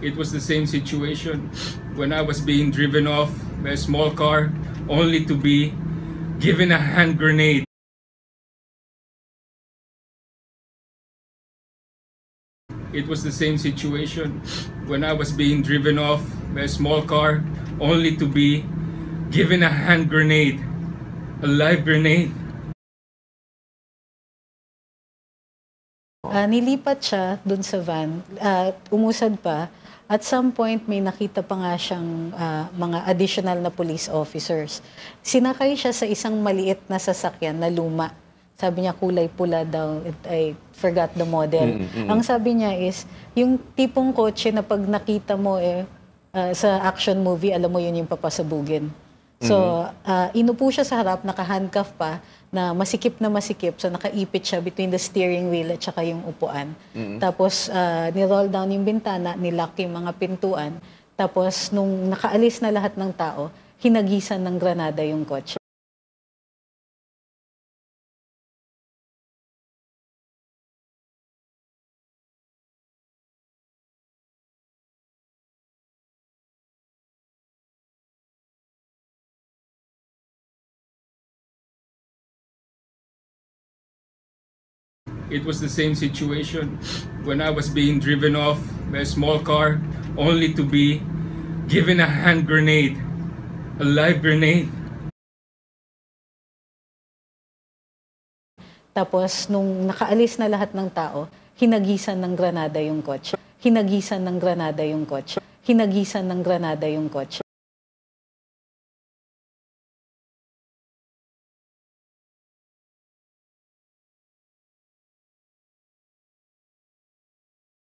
It was the same situation when I was being driven off by a small car only to be given a hand grenade. It was the same situation when I was being driven off by a small car only to be given a hand grenade, a live grenade. Nilipat siya dun sa van, umusad pa. At some point, may nakita pa nga siyang mga additional na police officers. Sinakay siya sa isang maliit na sasakyan na luma. Sabi niya kulay pula daw. I forgot the model. Ang sabi niya is, yung tipong kotse na pag nakita mo sa action movie, alam mo yun yung papasabugin. So, inupo siya sa harap, naka-handcuff pa, na masikip. So, nakaipit siya between the steering wheel at saka yung upuan. Tapos, ni-roll down yung bintana, nilock yung mga pintuan. Tapos, nung nakaalis na lahat ng tao, hinagisan ng granada yung kotse. It was the same situation when I was being driven off by a small car only to be given a hand grenade, a live grenade. Tapos, nung nakaalis na lahat ng tao, hinagisan ng granada yung kotse.